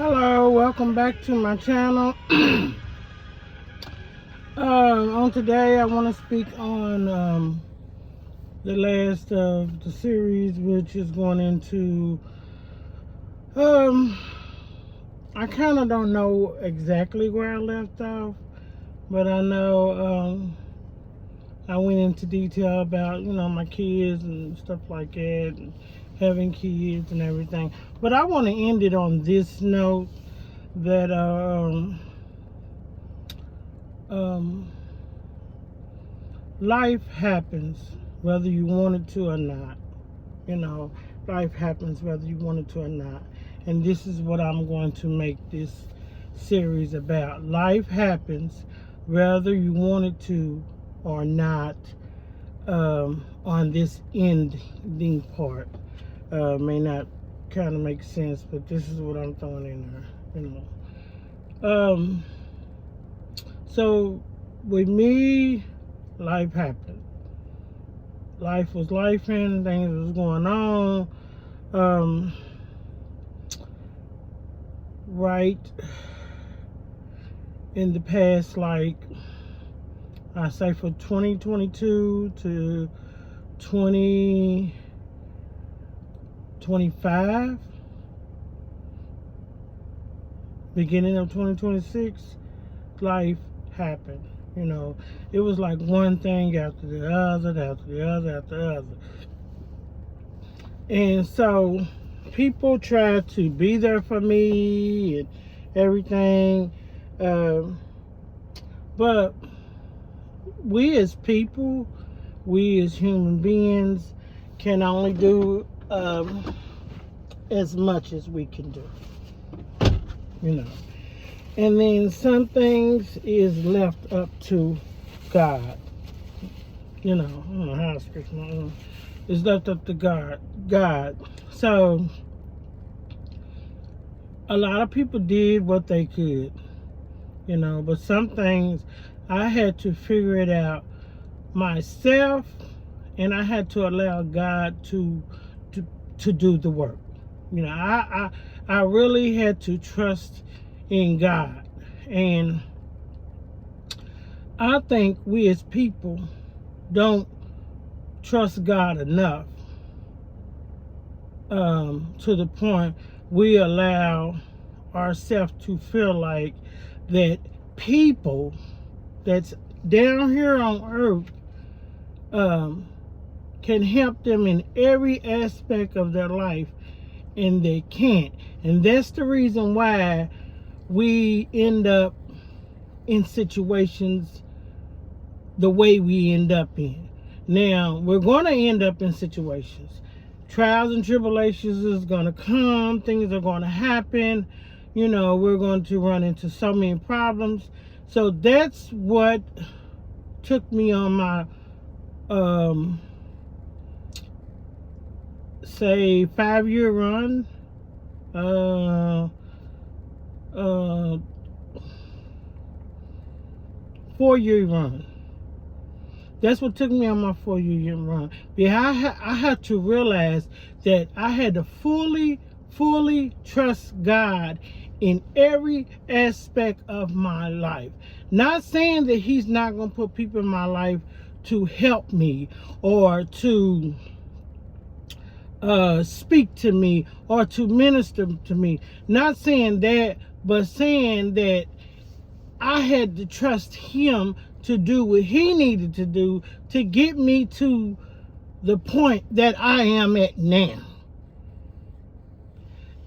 Hello, welcome back to my channel. On today, I want to speak on the last of the series, which is going into. I kind of don't know exactly where I left off, but I know I went into detail about my kids and stuff like that, and having kids and everything. But I want to end it on this note that life happens whether you want it to or not. Life happens whether you want it to or not. And this is what I'm going to make this series about. Life happens whether you want it to or not. On this ending part, may not kind of make sense, but this is what I'm throwing in there. So with me, life happened. Life was life, and things was going on. Right in the past, like I say, for 2022 to 2025, beginning of 2026, life happened. It was like one thing after the other, after the other, after the other. And so people tried to be there for me and everything. But we as people, we as human beings can only do as much as we can do. And then some things is left up to God. I don't know how to speak my own. It's left up to God. So a lot of people did what they could, but some things I had to figure it out myself, and I had to allow God to do the work. I really had to trust in God. And I think we as people don't trust God enough, to the point we allow ourselves to feel like that people that's down here on earth can help them in every aspect of their life, and they can't. And that's the reason why we end up in situations the way we end up in. Now, we're going to end up in situations. Trials and tribulations is going to come. Things are going to happen. We're going to run into so many problems. So that's what took me on my, say, 5-year run. 4-year run. That's what took me on my 4-year run. Yeah, I had to realize that I had to fully trust God in every aspect of my life. Not saying that He's not going to put people in my life to help me or to speak to me or to minister to me. Not saying that, but saying that I had to trust Him to do what He needed to do to get me to the point that I am at now.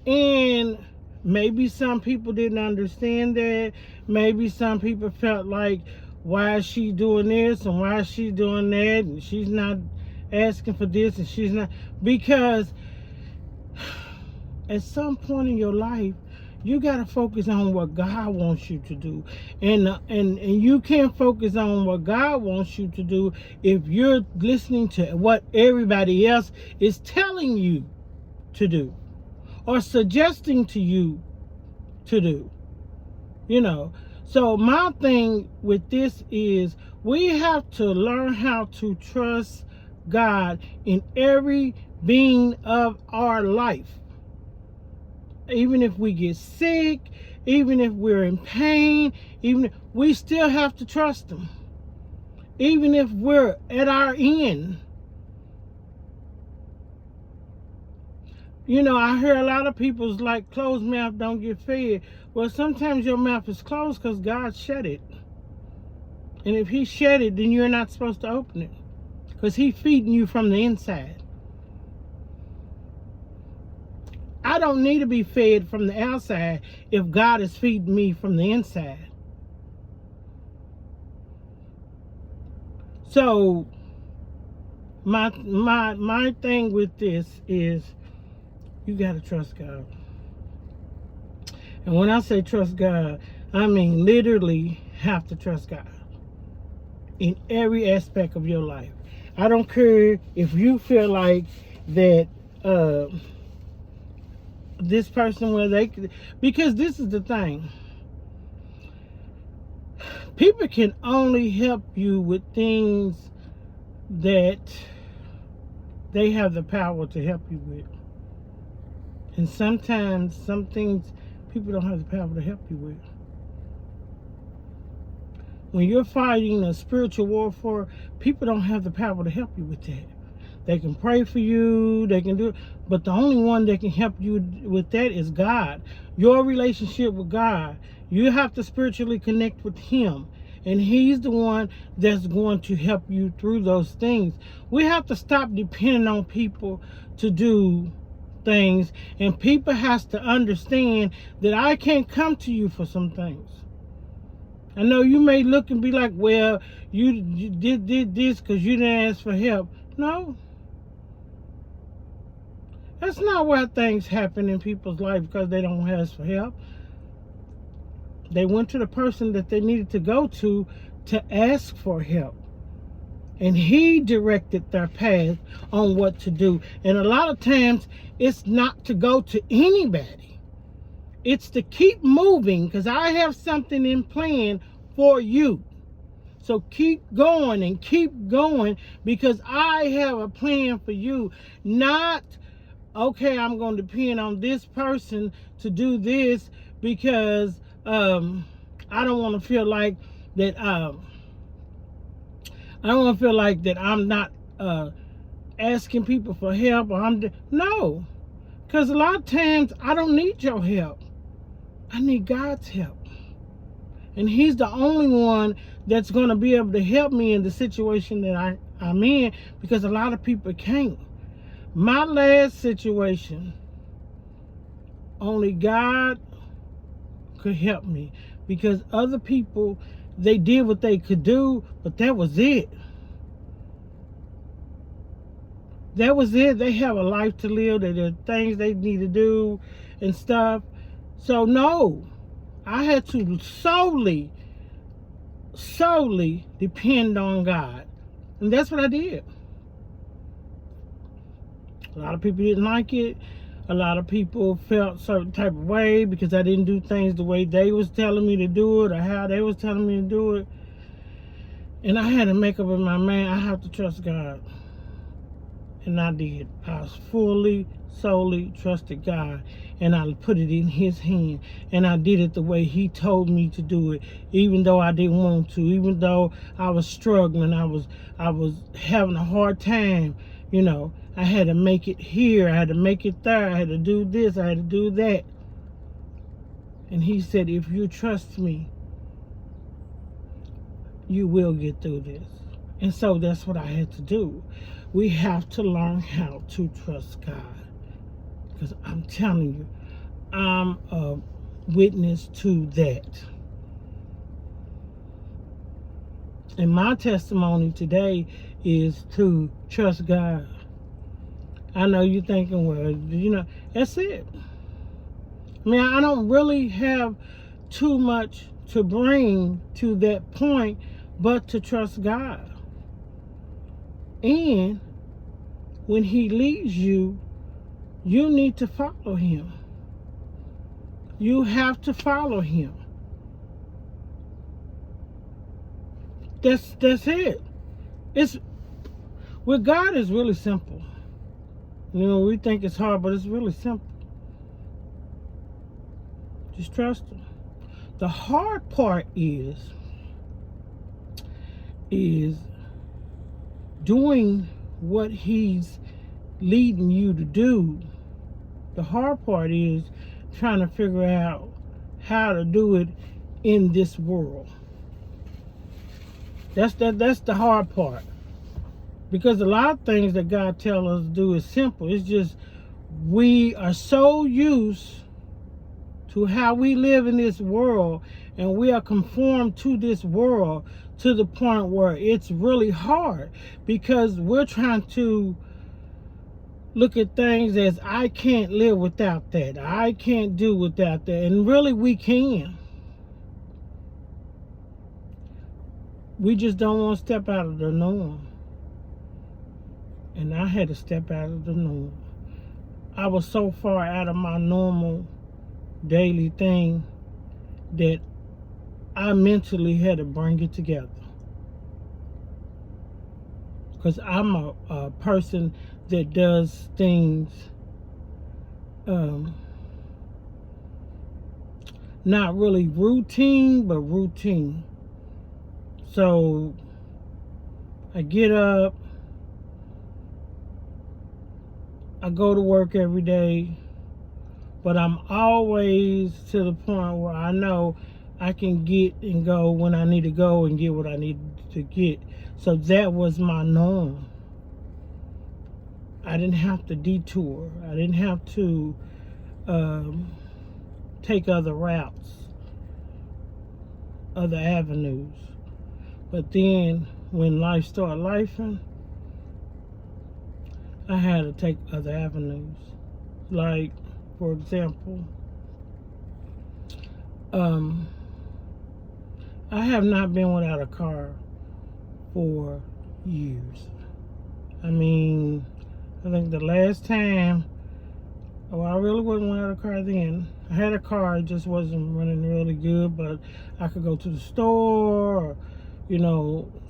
And maybe some people didn't understand that. Maybe some people felt like, why is she doing this and why is she doing that, and she's not asking for this and she's not. Because at some point in your life, you got to focus on what God wants you to do. And you can't focus on what God wants you to do if you're listening to what everybody else is telling you to do or suggesting to you to do. So my thing with this is we have to learn how to trust God in every being of our life. even if we get sick, even if we're in pain, we still have to trust him. Even if we're at our end. You know, I hear a lot of people's like, closed mouth don't get fed. Well, sometimes your mouth is closed because God shut it. And if he shut it, then you're not supposed to open it. Because he's feeding you from the inside. I don't need to be fed from the outside if God is feeding me from the inside. So my thing with this is you got to trust God. And when I say trust God, I mean literally have to trust God in every aspect of your life. I don't care if you feel like that this person where they could, because this is the thing. People can only help you with things that they have the power to help you with. And sometimes some things people don't have the power to help you with. When you're fighting a spiritual warfare, people don't have the power to help you with that. They can pray for you, they can do it, but the only one that can help you with that is God. Your relationship with God. You have to spiritually connect with him. And he's the one that's going to help you through those things. We have to stop depending on people to do things. And people has to understand that I can't come to you for some things. I know you may look and be like, well, you did this because you didn't ask for help. No. That's not why things happen in people's life, because they don't ask for help. They went to the person that they needed to go to ask for help. And he directed their path on what to do. And a lot of times, it's not to go to anybody. It's to keep moving, because I have something in plan for you. So keep going and keep going, because I have a plan for you. Not, okay, I'm going to depend on this person to do this because I don't want to feel like that. I don't want to feel like that I'm not asking people for help, or no, because a lot of times I don't need your help. I need God's help, and he's the only one that's going to be able to help me in the situation that I'm in, because a lot of people can't. My last situation, only God could help me, because other people, they did what they could do, but that was it. That was it. They have a life to live. There are things they need to do and stuff. So no, I had to solely depend on God. And that's what I did. A lot of people didn't like it. A lot of people felt certain type of way because I didn't do things the way they was telling me to do it, or how they was telling me to do it. And I had to make up in my mind, I have to trust God. And I did. I was solely trusted God. And I put it in his hand. And I did it the way he told me to do it. Even though I didn't want to. Even though I was struggling. I was having a hard time. You know, I had to make it here. I had to make it there. I had to do this. I had to do that. And he said, if you trust me, you will get through this. And so that's what I had to do. We have to learn how to trust God. Because I'm telling you, I'm a witness to that. And my testimony today is to trust God. I know you're thinking, well, you know, that's it. I mean, I don't really have too much to bring to that point, but to trust God. And when he leads you, you need to follow him. You have to follow him. That's it. It's with God is really simple. You know, we think it's hard, but it's really simple. Just trust him. The hard part is doing what he's leading you to do. The hard part is trying to figure out how to do it in this world. That's the hard part. Because a lot of things that God tells us to do is simple. It's just we are so used to how we live in this world, and we are conformed to this world to the point where it's really hard, because we're trying to look at things as, I can't live without that, I can't do without that, and really we can. We just don't want to step out of the norm. And I had to step out of the norm. I was so far out of my normal daily thing that I mentally had to bring it together. Because I'm a person that does things not really routine, but routine. So I get up, I go to work every day, but I'm always to the point where I know I can get and go when I need to go and get what I need to get. So that was my norm. I didn't have to detour. I didn't have to take other routes, other avenues. But then when life started lifing, I had to take other avenues. Like, for example, I have not been without a car for years. I mean, I think the last time, I really wasn't without a car then. I had a car, it just wasn't running really good, but I could go to the store or,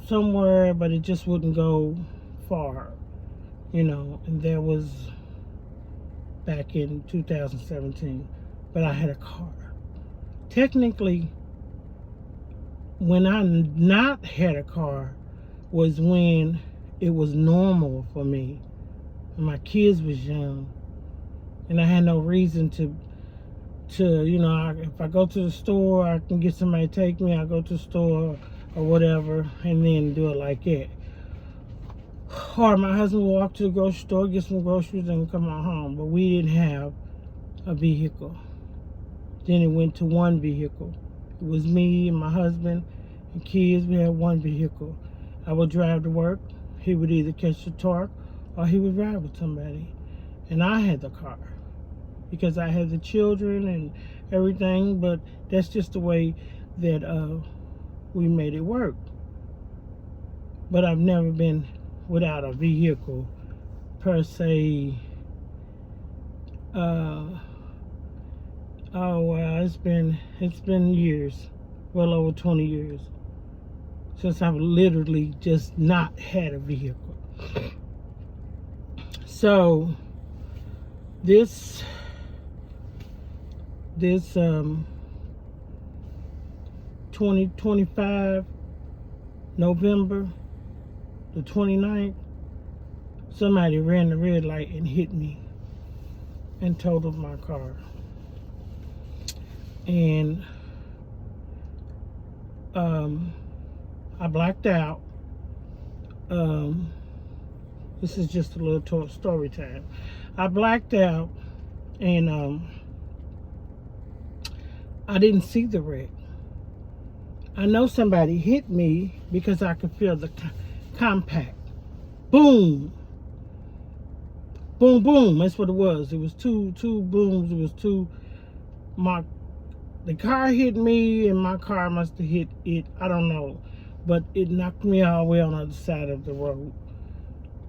somewhere, but it just wouldn't go far. And that was back in 2017. But I had a car. Technically, when I not had a car was when it was normal for me. And my kids was young. And I had no reason to if I go to the store, I can get somebody to take me. I go to the store or whatever, and then do it like that. Or my husband would walk to the grocery store, get some groceries, and come on home. But we didn't have a vehicle. Then it went to one vehicle. It was me and my husband and kids. We had one vehicle. I would drive to work. He would either catch the truck or he would ride with somebody. And I had the car because I had the children and everything. But that's just the way that we made it work. But I've never been without a vehicle per se. It's been years, well over 20 years, since I've literally just not had a vehicle. So this 2025 November the 29th, somebody ran the red light and hit me and totaled my car. And I blacked out. This is just a little story time. I blacked out, and I didn't see the wreck. I know somebody hit me because I could feel the compact. Boom. Boom, boom. That's what it was. It was two booms. It was two. The car hit me, and my car must have hit it. I don't know. But it knocked me all the way on the other side of the road.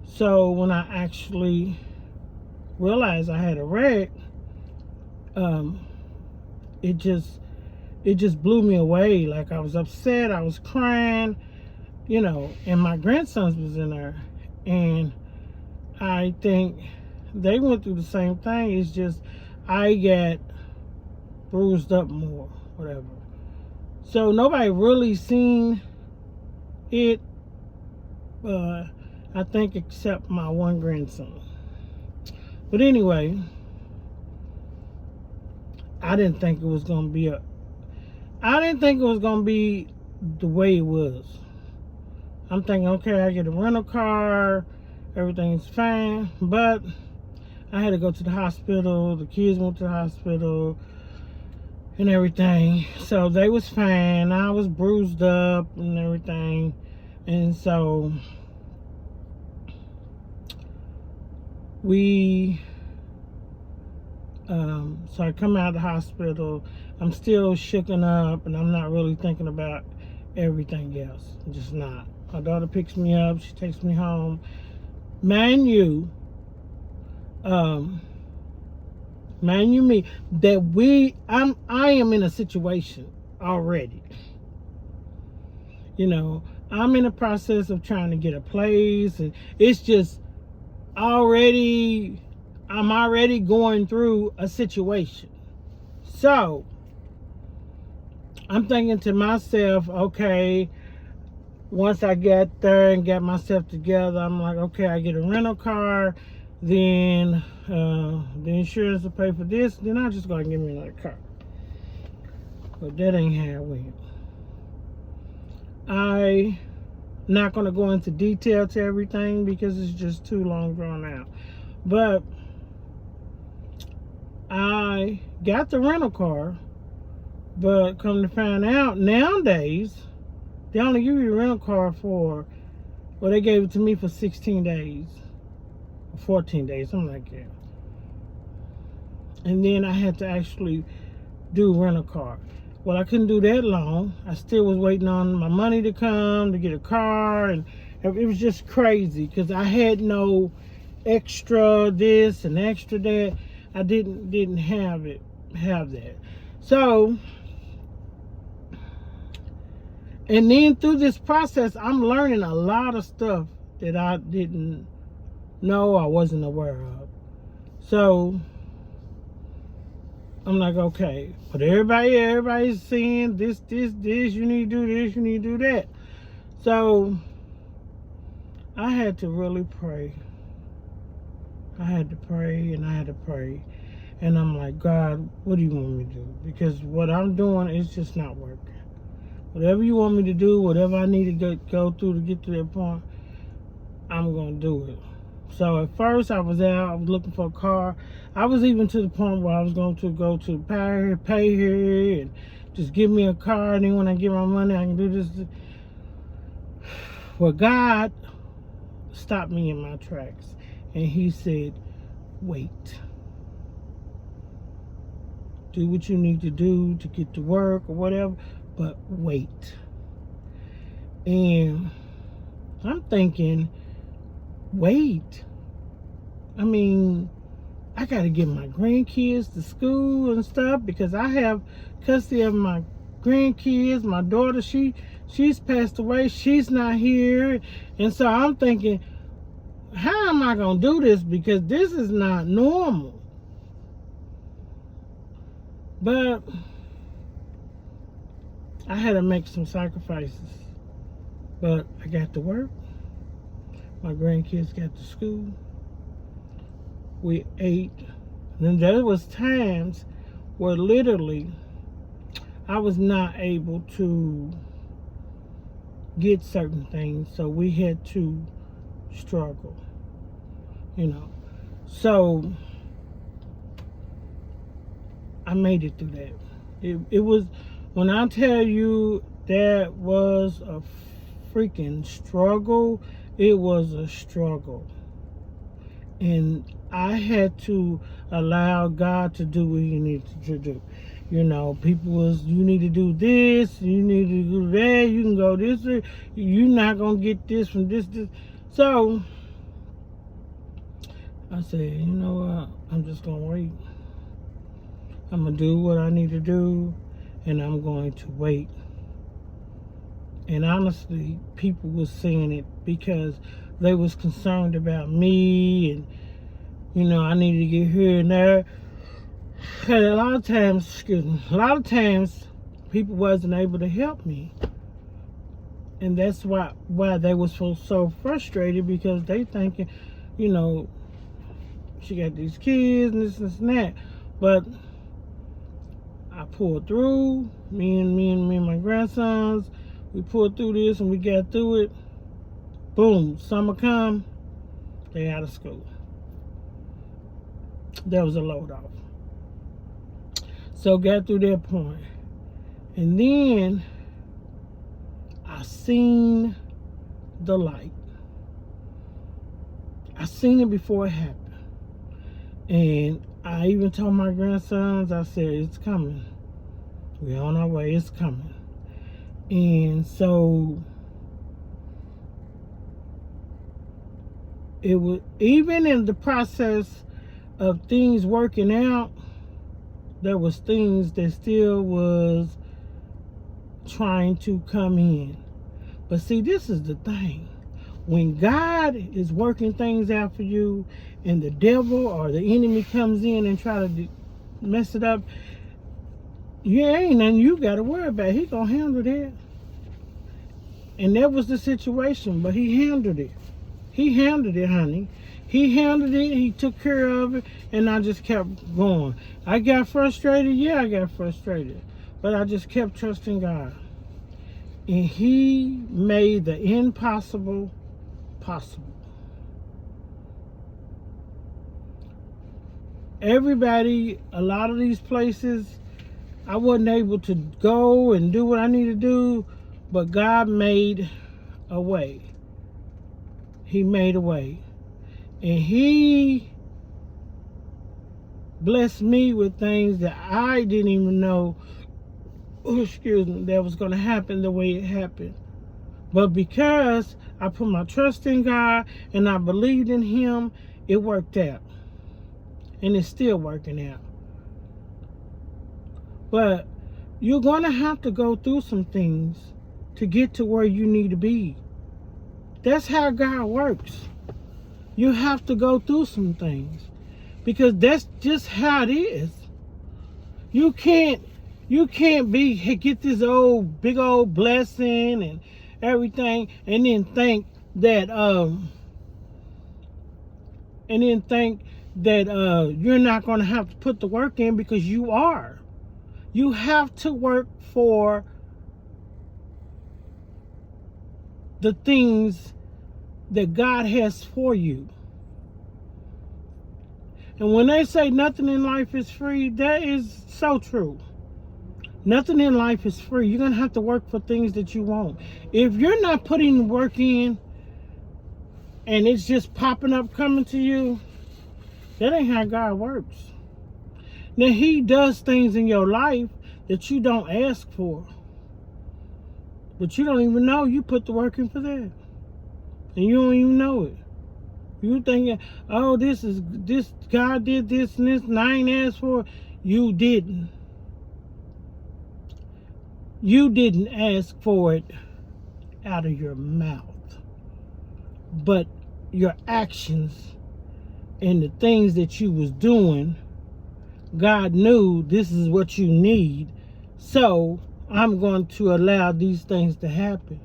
So when I actually realized I had a wreck, it just blew me away. Like, I was upset. I was crying, and my grandsons was in there. And I think they went through the same thing. It's just I got bruised up more, whatever. So nobody really seen it, I think, except my one grandson. But anyway, I didn't think it was gonna be the way it was. I'm thinking, okay, I get a rental car, everything's fine, but I had to go to the hospital. The kids went to the hospital and everything, so they was fine. I was bruised up and everything, and so so I come out of the hospital. I'm still shooken up, and I'm not really thinking about everything else. I'm just not. My daughter picks me up. She takes me home. Mind you me, that I am in a situation already. You know, I'm in the process of trying to get a place, and it's just I'm already going through a situation. So I'm thinking to myself, okay, once I get there and get myself together, I'm like, okay, I get a rental car, then the insurance will pay for this, then I'll just go and get me another car. But that ain't how it went. I'm not going to go into detail to everything because it's just too long drawn out. But I got the rental car, but come to find out, nowadays, they only give you a rental car for, well, they gave it to me for 16 days, 14 days, something like that. And then I had to actually do rental car. Well, I couldn't do that long. I still was waiting on my money to come to get a car, and it was just crazy because I had no extra this and extra that. I didn't have that. So, and then through this process, I'm learning a lot of stuff that I didn't know, I wasn't aware of. So I'm like, okay, but everybody's saying this, you need to do this, you need to do that. So I had to really pray. I had to pray and I had to pray. And I'm like, God, what do you want me to do? Because what I'm doing is just not working. Whatever you want me to do, whatever I need to go through to get to that point, I'm going to do it. So at first I was out, I was looking for a car. I was even to the point where I was going to go to pay here and just give me a car. And then when I get my money, I can do this. Well, God stopped me in my tracks. And he said, wait. Do what you need to do to get to work or whatever, but wait. And I'm thinking, wait. I mean, I got to get my grandkids to school and stuff because I have custody of my grandkids. My daughter, she's passed away. She's not here. And so I'm thinking, how am I going to do this? Because this is not normal. But I had to make some sacrifices. But I got to work. My grandkids got to school. We ate. And then there was times where literally I was not able to get certain things. So we had to struggle. You know. So I made it through that. It was, when I tell you that was a freaking struggle, it was a struggle. And I had to allow God to do what he needed to do. You know, people was, you need to do this, you need to do that, you can go this way, you're not going to get this from this. So I said, you know what, I'm just going to wait. I'm going to do what I need to do, and I'm going to wait. And honestly, people was saying it because they was concerned about me, and, you know, I needed to get here and there. And a lot of times, people wasn't able to help me. And that's why they was so frustrated, because they thinking, you know, she got these kids and this and that. But I pulled through. Me and my grandsons, we pulled through this and we got through it. Boom, summer come, they out of school. That was a load off. So got through that point. And then I seen the light. I seen it before it happened. And I even told my grandsons, I said, it's coming. We're on our way, it's coming. And so it was, even in the process of things working out, there was things that still was trying to come in. But see, this is the thing. When God is working things out for you, and the devil or the enemy comes in and try to mess it up, ain't nothing you got to worry about. He gonna handle that. And that was the situation, but he handled it. He handled it, honey. He handled it. He took care of it, and I just kept going. I got frustrated. Yeah, I got frustrated, but I just kept trusting God, and He made the impossible possible. Everybody, a lot of these places, I wasn't able to go and do what I need to do, but God made a way. He made a way. And He blessed me with things that I didn't even know, that was going to happen the way it happened. But because I put my trust in God and I believed in Him, it worked out. And it's still working out. But you're going to have to go through some things to get to where you need to be. That's how God works. You have to go through some things, because that's just how it is. You can't get this big old blessing and everything, and then think that you're not going to have to put the work in, because you are. You have to work for the things that God has for you. And when they say nothing in life is free, that is so true. Nothing in life is free. You're going to have to work for things that you want. If you're not putting the work in and it's just popping up, coming to you, that ain't how God works. Now, He does things in your life that you don't ask for, but you don't even know you put the work in for that. And you don't even know it. You thinking, oh, this God did this and this, and I ain't asked for it. You didn't. You didn't ask for it out of your mouth. But your actions and the things that you was doing, God knew this is what you need. So I'm going to allow these things to happen.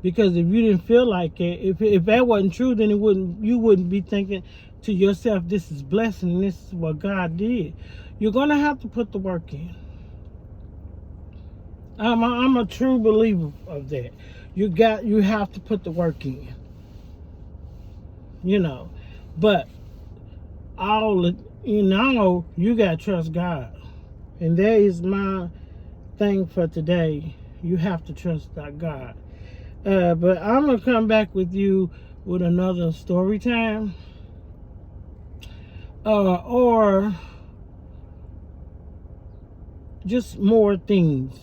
Because if you didn't feel like it, if that wasn't true, then you wouldn't be thinking to yourself, this is blessing and this is what God did. You're going to have to put the work in. I'm a true believer of that. You have to put the work in. But you got to trust God. And that is my thing for today. You have to trust God. But I'm going to come back with you with another story time. Or just more things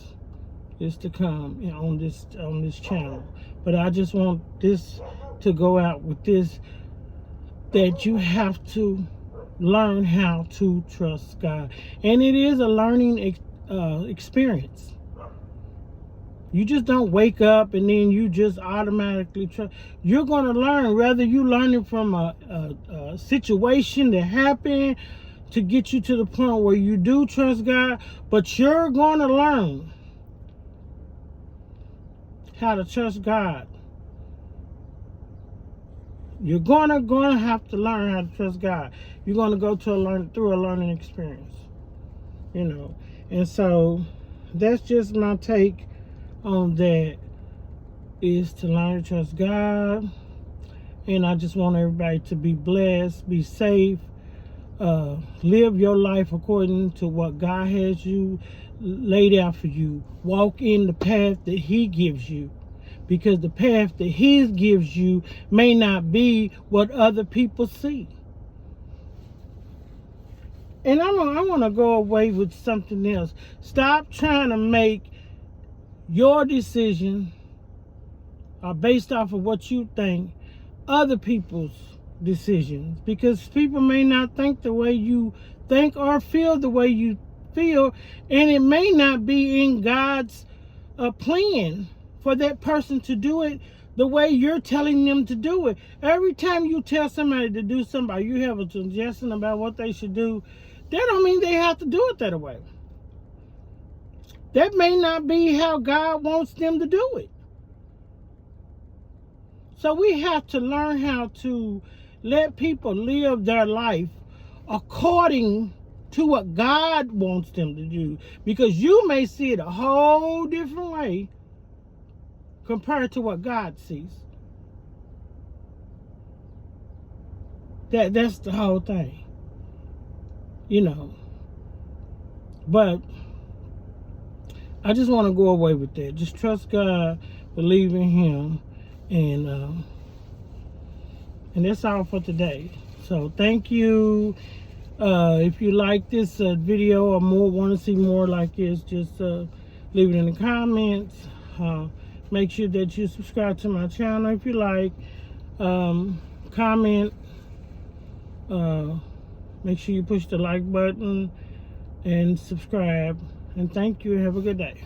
is to come on this channel. But I just want this to go out with this, that you have to learn how to trust God. And it is a learning experience. You just don't wake up and then you just automatically trust. You're going to learn, whether you learn it from a situation that happened to get you to the point where you do trust God, but you're going to learn how to trust God. You're gonna have to learn how to trust God. You're gonna go through a learning experience, you know. And so that's just my take on that, is to learn to trust God. And I just want everybody to be blessed, be safe, live your life according to what God has you laid out for you. Walk in the path that He gives you, because the path that He gives you may not be what other people see. And I want to go away with something else. Stop trying to make your decision based off of what you think other people's decisions, because people may not think the way you think or feel the way you feel, and it may not be in God's plan for that person to do it the way you're telling them to do it. Every time you tell somebody to do something, you have a suggestion about what they should do, that don't mean they have to do it that way. That may not be how God wants them to do it. So we have to learn how to let people live their life according to what God wants them to do, because you may see it a whole different way compared to what God sees. That's the whole thing, you know. But I just want to go away with that. Just trust God, believe in Him, and that's all for today. So thank you. If you like this video or want to see more like this, just leave it in the comments. Make sure that you subscribe to my channel if you like. Comment. Make sure you push the like button and subscribe. And thank you. Have a good day.